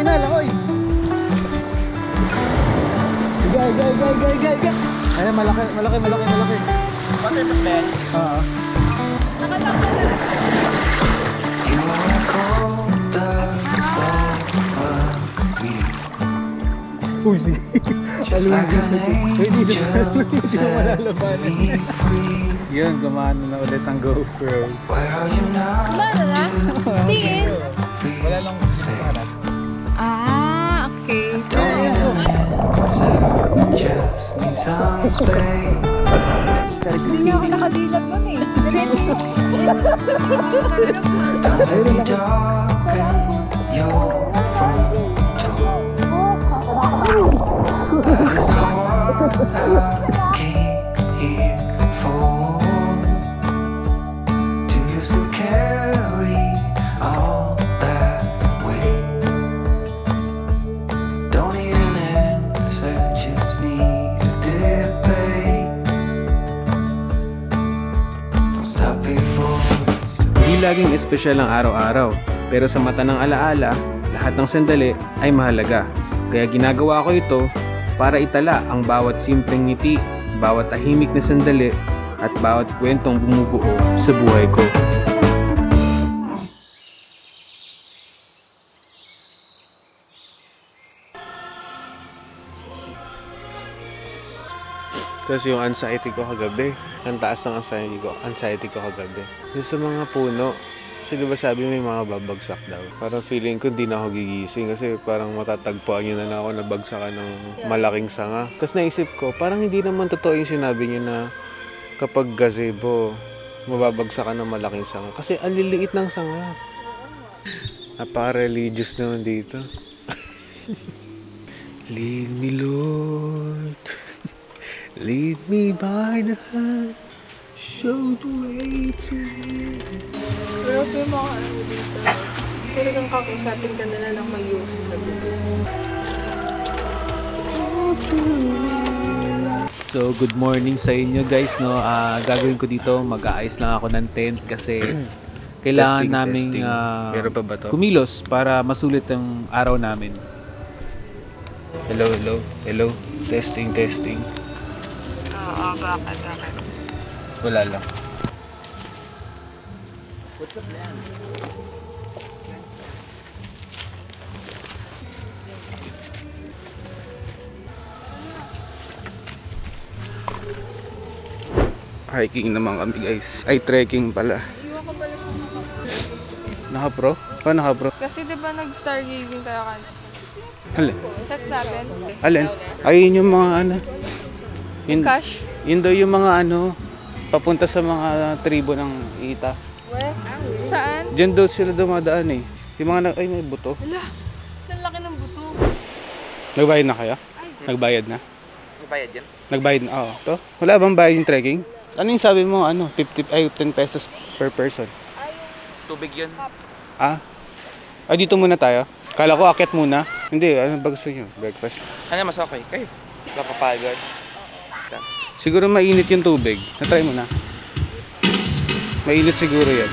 na, lakoy. Gay. Ay, malaki. Pati ba Ben? Oo. Uy, sige. Hindi na malalabanan. Yun, gumana na ulit ang GoPro. Gumana na? Tingin? Wala lang sarap. Ah, okay. Hindi niya ako nakadilag nun eh. Hindi laging espesyal ang araw-araw, pero sa mata ng alaala, lahat ng sandali ay mahalaga. Kaya ginagawa ko ito para itala ang bawat simpleng ngiti, bawat tahimik na sandali, at bawat kwentong bumubuo sa buhay ko. Kasi yung anxiety ko kagabi, ang taas ng anxiety ko kagabi. Yung sa mga puno, kasi diba sabi may mga babagsak daw. Parang feeling ko di na ako gigising kasi parang matatagpuan yun na ako na bagsakan ng malaking sanga. Tapos naisip ko, parang hindi naman totoo yung sinabi niya na kapag gazebo, mababagsakan ng malaking sanga. Kasi ang liliit ng sanga. Napaka-religious naman dito. Lead me, Lord. Lead me by the hand, show the way to me. Pero yung mga ano dito, talagang kakusapin ka na lang mag-iusin sa buhay. So, good morning sa inyo guys, no? Gagawin ko dito, mag-aayos lang ako ng tent kasi kailangan naming Meron pa ba to? kumilos para masulit ang araw namin. Hello. Testing. Oo, bakit? Wala lang. Hiking naman kami guys. Ay, trekking pala. Iwan ko pala kung Naka-pro? Paano naka-pro? kasi diba nag-stargazing tayo kanina? Alin? Check natin. Alin? Ayun yung mga ano. Cash? Yun daw yung mga ano, papunta sa mga tribo ng Ita. Where? Saan? Diyan daw sila dumadaan eh. Yung mga ay may buto. Hala, ang laki ng buto. Nagbayad na kaya? Nagbayad na? Bayad yan? Nagbayad na? Oo. To? Wala bang bayad yung trekking? Ano yung sabi mo? Ano? 10 pesos per person. Tubig yun. Ah? Ay, dito muna tayo. Kala ko akyat muna. Hindi, ano ba gusto nyo? Breakfast. Ano mas okay? Kayo? Kapapagod. Siguro mainit yung tubig. Natry mo na. Mainit siguro yan.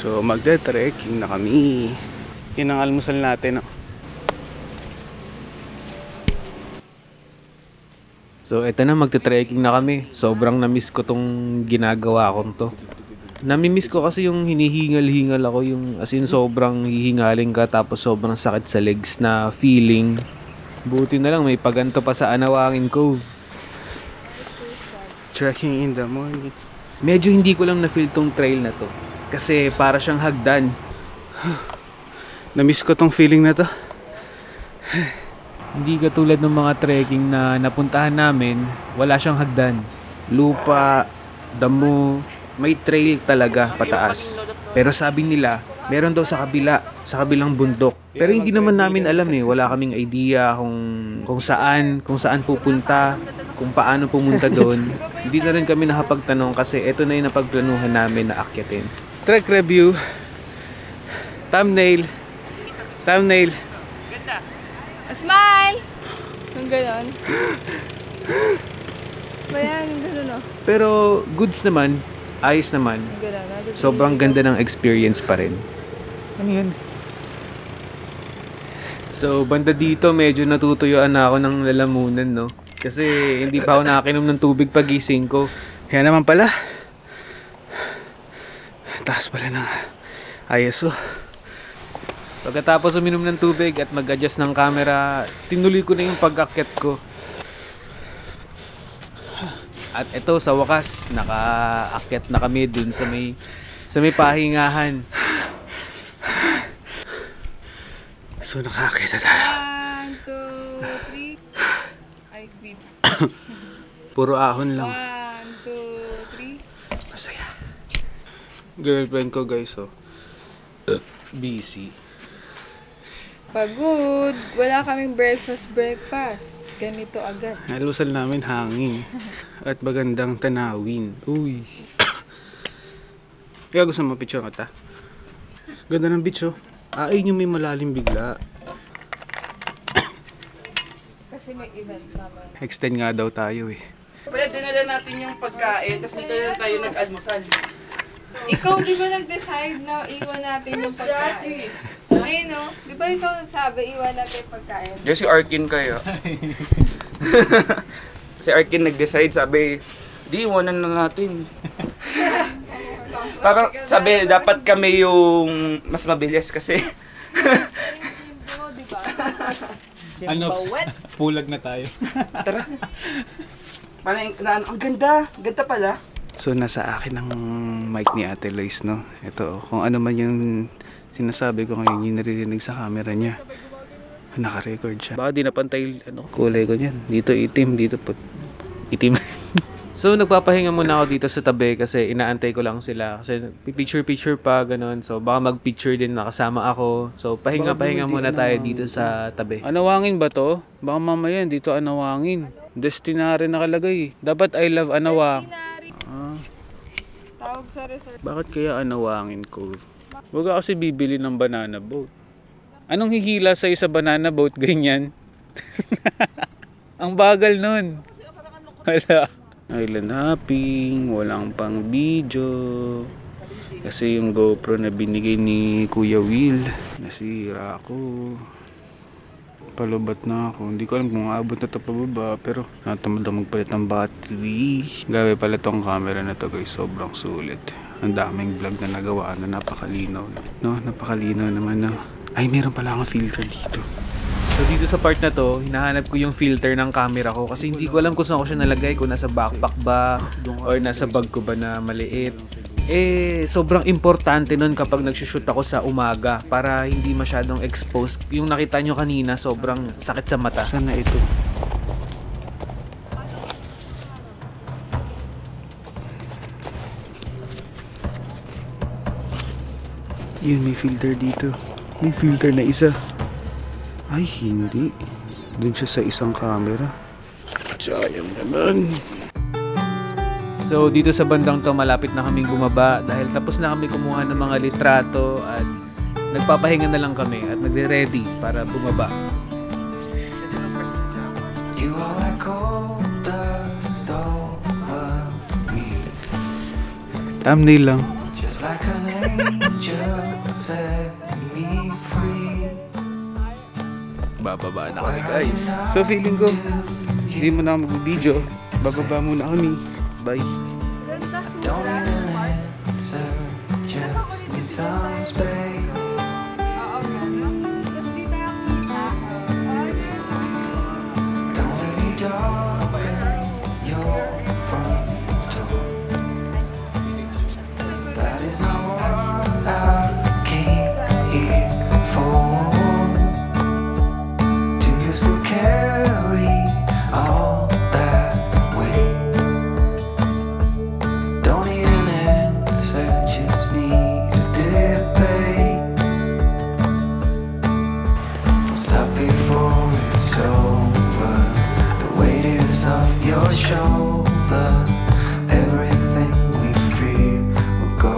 So, magde-trekking na kami. Yan ang almusal natin. So, eto na, magte-trekking na kami. Sobrang na-miss ko tong ginagawa kong to. Nami-miss ko kasi yung hinihingal-hingal ako, yung as in sobrang hihingaling ka tapos sobrang sakit sa legs na feeling. Buti na lang may paganto pa sa Anawangin Cove. Trekking in the morning. Medyo hindi ko lang na-feel tong trail na to. Kasi para siyang hagdan. Na-miss ko tong feeling na to. Hindi katulad ng mga trekking na napuntahan namin, wala siyang hagdan. Lupa, damo, may trail talaga pataas. Pero sabi nila, meron daw sa kabilang bundok. Pero hindi naman namin alam eh, wala kaming idea kung saan pupunta, kung paano pumunta doon. Hindi na rin kami nakapagtanong kasi ito na yung napagplanuhan namin na akyatin. Trek review. Thumbnail. Smile! Yung ganon. ba yan? Gano'n no? Pero goods naman, ayos naman. Gano'n. Sobrang ganda ng experience pa rin. Ano yun? So, banda dito, medyo natutuyuan na ako ng lalamunan, no? Kasi hindi pa ako nakakinom ng tubig pagising ko. Yan naman pala. Taas pala ng ISO. Pagkatapos uminom ng tubig at mag-adjust ng camera, tinuloy ko na yung pag-akyat ko. At ito, sa wakas, naka-akyat na kami dun sa may pahingahan. So, nakakita tayo. 1, 2, 3. Ay, wait. Puro ahon lang. 1, 2, 3. Masaya. Girlfriend ko, guys, oh. Busy. Pagod. Wala kaming breakfast. Ganito agad. Halusal namin hangin. At magandang tanawin. Uy. Kaya gusto mo picture ka ta? Ganda ng beach, oh. Ayun yung may malalim bigla. Kasi may event naman. Extend nga daw tayo, eh. Pwede dinala natin yung pagkain, tapos dito na tayo nag-almusal. Ikaw, di ba nag-decide na iwan natin yung pagkain? Ayun, no? Di ba ikaw nagsabi, iwan natin yung pagkain? Diyan si Arkin kayo. Si Arkin nag-decide, sabi, di, iwanan na natin. Parang sabi, dapat kami yung mas mabilis kasi. Di ba? Ano? Pulag na tayo. Tara. Ang ganda. Ganda pala. So, nasa akin ang mic ni Ate Lois, no? Ito, kung ano man yung sinasabi ko ngayon, yung naririnig sa camera niya. Naka-record siya. Baka di napantay, kulay ko niyan. Dito itim, dito itim. So, nagpapahinga muna ako dito sa tabi kasi inaantay ko lang sila. Kasi picture pa, ganun. So, baka mag-picture din nakasama ako. So, pahinga muna tayo dito sa tabi. Anawangin ba to? Baka mamaya dito Anawangin. Destinary nakalagay. Dapat I love Anawang. Tawag sa resort. Bakit kaya Anawangin ko? Huwag ka kasi bibili ng banana boat. Anong hihila sa isa banana boat? Ganyan. Ang bagal nun. Wala. Island hopping, walang pang video. Kasi yung GoPro na binigay ni Kuya Will, nasira ako. Palubat na ako. Hindi ko alam kung aabot na ito pababa, pero natamad ako magpalit ng battery. Gawi pala tong camera na to, guys, sobrang sulit. Ang daming vlog na nagawa na napakalinaw. No, napakalinaw naman, no. Ay, meron pala akong filter dito. So dito sa part na to, hinahanap ko yung filter ng camera ko kasi hindi ko alam kung saan ko siya nalagay, kung nasa backpack ba or nasa bag ko ba na maliit. Sobrang importante nun kapag nagsushoot ako sa umaga para hindi masyadong exposed. Yung nakita nyo kanina, sobrang sakit sa mata. Sana ito. Yun, may filter dito. May filter na isa. Ay, hindi. Doon siya sa isang camera. Sayang naman. So dito sa bandang to, malapit na kaming bumaba dahil tapos na kami kumuha ng mga litrato at nagpapahinga na lang kami at nagre-ready para bumaba. You are like gold dust over me. Thumbnail lang. Just like an angel set me free. Bababa na kami, guys. So feeling ko, hindi mo na mag-video. Bababa muna kami. Bye. Don't need an answer, just need some space. Oo, gano'n. Tapos di tayo kita. Don't let me darken your front door. That is not what I came here for. Do you still carry all that weight? Don't need an answer, just need a debate. Don't stop before it's over. The weight is off your shoulder. Everything we fear will go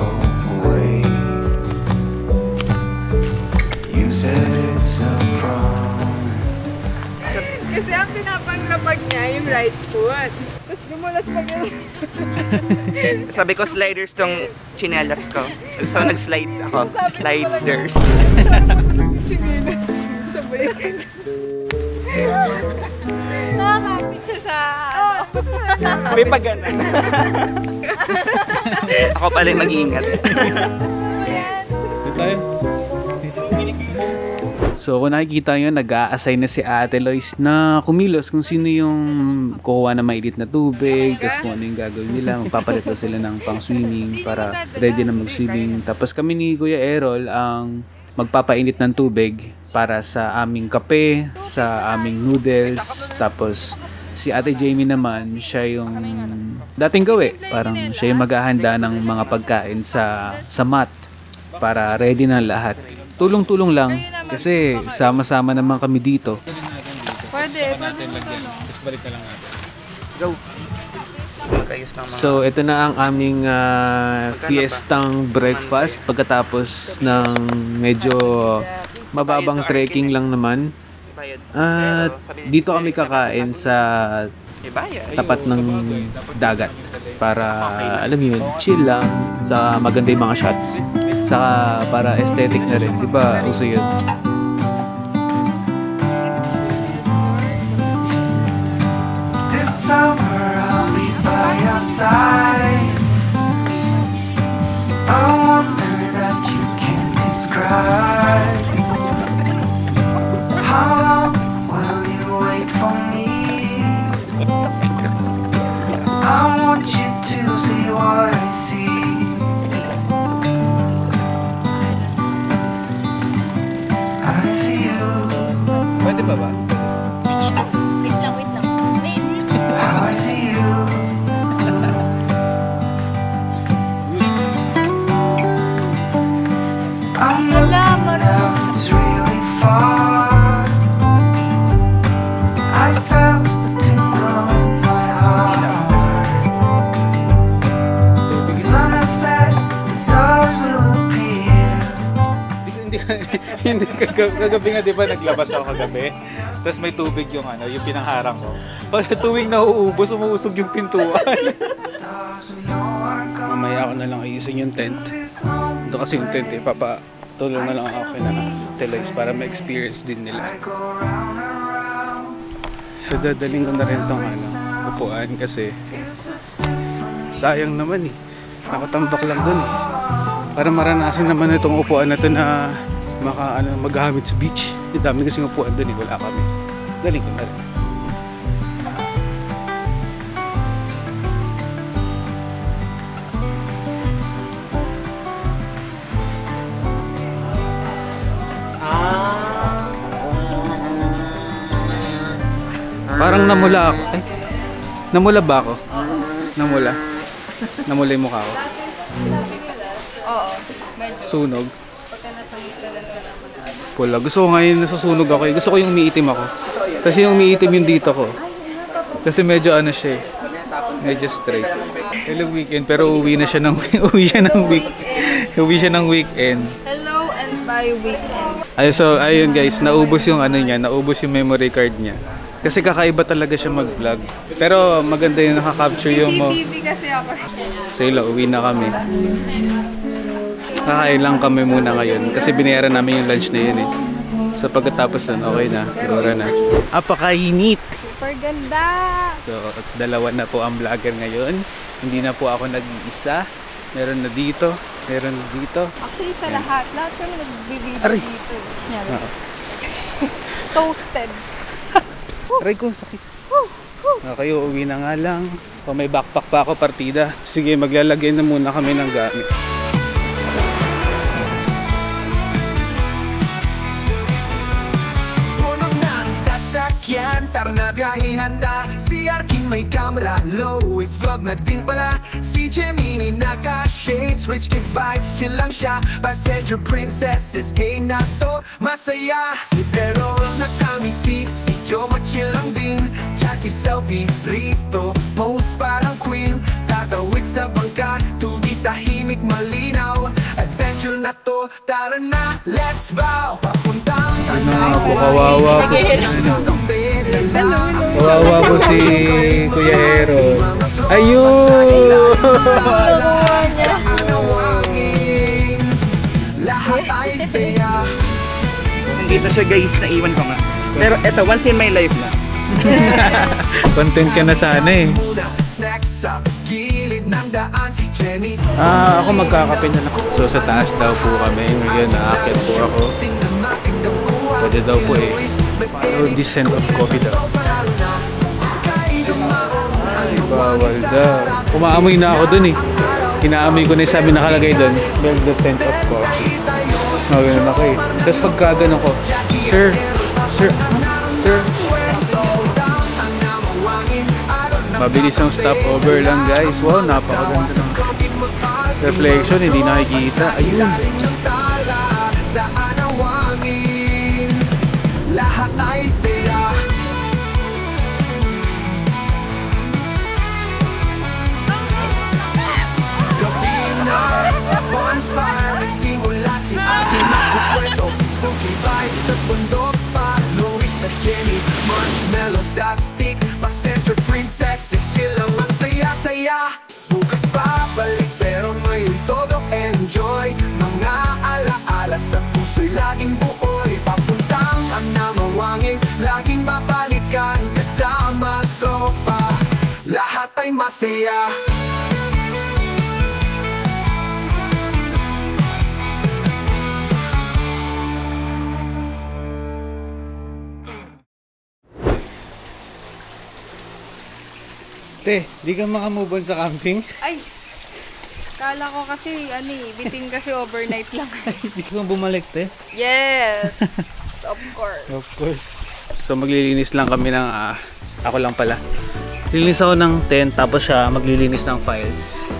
away. You said it's a promise. Kasi ang pinapanglapag niya yung right foot. tapos dumulas pa gano'n. Sabi ko, sliders tong chinelas ko. So, nag-slide ako. Sliders. Chinelas. Sabay. Nakakapit siya sa May pagana. Ako pala yung mag-iingat. Dito tayo. So kung nakikita nyo, nag-a-assign na si Ate Lois na kumilos kung sino yung kukuha na mainit na tubig, tapos kung ano yung gagawin nila, magpapalit daw sila ng pang-swimming para ready na mag-swimming. Tapos kami ni Kuya Errol ang magpapainit ng tubig para sa aming kape, sa aming noodles, tapos si Ate Jamie naman, siya yung dating gawi. Parang siya yung maghahanda ng mga pagkain sa mat para ready na lahat. Tulong-tulong lang kasi sama-sama naman kami dito. Pwede. Tapos balik na lang natin. Go. Magkayos ng mga... So, ito na ang aming fiestang breakfast pagkatapos ng medyo mababang trekking lang naman. At dito kami kakain sa tapat ng dagat para, alam mo yun, chill lang sa maganda yung mga shots. Saka para aesthetic na rin, di ba? Uso yun. This summer I'll be by your side. A wonder that you can't describe. How long will you wait for me? I want you to see what I see. I see you. Pwede ba ba? Wait lang. How I see you. I'm looking out, it's really far. I felt a tingle in my heart. Sun has set, the stars will appear. Hindi kagabi nga, di ba naglabas ako kagabi? Tapos may tubig yung yung pinangharang ko. Pag tuwing nauubos, umuusog yung pintuan. Stars we know are gone. Mamaya ako na lang ayusin yung tent. Ito kasi yung tent papatulong na lang ako kay Ate Lois para ma-experience din nila. I go round and round. So dadaling ko na rin tong upuan kasi sayang naman nakatambak lang dun para maranasan naman itong upuan na ito na maghahamit sa beach. Yung dami kasing upuan dun wala kami. Daling ko na rin. Parang namula ako. Ay, namula ba ako? Namula. Namula yung mukha ko. Oo, medyo. Sunog. Pagka nasulit ka lang naman. Pula. Gusto ko ngayon nasusunog ako. Gusto ko yung umiitim ako. Kasi yung umiitim yung dito ko. Kasi medyo siya medyo straight. Hello weekend pero uwi siya ng weekend. Hello and bye weekend. So ayun guys, naubos yung naubos yung memory card niya. Kasi kakaiba talaga siya mag-vlog. Pero maganda yung nakaka-capture yung mo. CCTV kasi ako. So yun, uwi na kami. Kakain lang kami muna ngayon kasi binayaran namin yung lunch na yun So pagkatapos nun, okay na. Gora na. Apakainit! Super ganda! So, dalawa na po ang vlogger ngayon. Hindi na po ako nag-iisa. Meron na dito. Meron na dito. Actually sa lahat kami nagbibideo Aray. dito. Yan. Toasted. Aray ko, sakit. Okay, uuwi na nga lang. May backpack pa ako partida. Sige, maglalagay na muna kami ng gamit. Puno ng sasakyan, tara na biyahe handa. Si Arkin may camera, Lois vlog na din pala. Si Gemini naka-shades, rich kid vibes, chill lang siya. Passenger princesses, gay na to, masaya. Si Perol nakamiti, si Joma chill lang din. Jackie selfie, rito, pose parang queen. Tatawid sa bangka, tubig tahimik malinaw. Adventure na to, tara na, let's vow. Papuntang Ano, kawawa po. Hello. Kawawa po si Kuya Aaron. Ayun! Nandito siya guys, naiwan ko nga. Pero eto, once in my life na. Content ka na sana eh. Ako magkakape na lang. So sa taas daw po kami. Ngayon naakyat po ako. Pwede daw po eh. Follow the scent of coffee daw. Ay, bawal daw. Umaamoy na ako dun eh. Inaamoy ko na yung sabi nakalagay dun. Smell the scent of coffee. Ganun ako eh. Tapos pagka ganun ko, Sir. Mabilis ang stopover lang guys. Wow, napakaganda ng reflection. Hindi nakikita. Ayun. Lahat ay saya. Gabi na, bonfire, nagsimula si Ate Magkukwento. Spooky vibes at bundok pa. Lois at Jenny, marshmallow sa stick. Passenger princesses, chill lang ang saya-saya. Bukas babalik pero ngayon todo enjoy. Mga alaala sa puso'y laging buoy. Papuntang ang namawangin, laging babalikan kasama tropa. Lahat ay masaya. Te, di ka makamove on sa camping? Ay! Kala ko kasi, bitin kasi overnight lang. Hindi ka bumalik, te? Yes! Of course. Of course. So maglilinis lang kami ng, ako lang pala. Lilinis ako ng tent, tapos siya maglilinis ng files.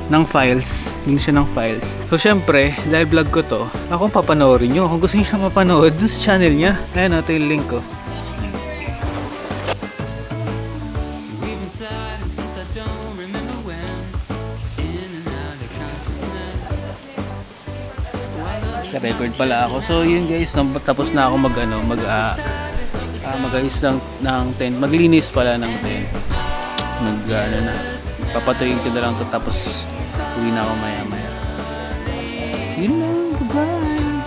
Linis siya ng files. So syempre, dahil vlog ko to, ako papanoorin nyo. Kung gusto nyo siya mapanood, dun sa channel niya. Ayan, ito yung link ko. Record pala ako. So yun guys, tapos na ako mag-ayos ng tent. Maglinis pala ng tent. Papatuyin ko na lang to, tapos uwi na ako maya-maya. Yun lang, goodbye.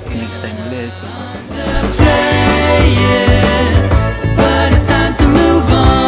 Next time ulit. But it's time to move on.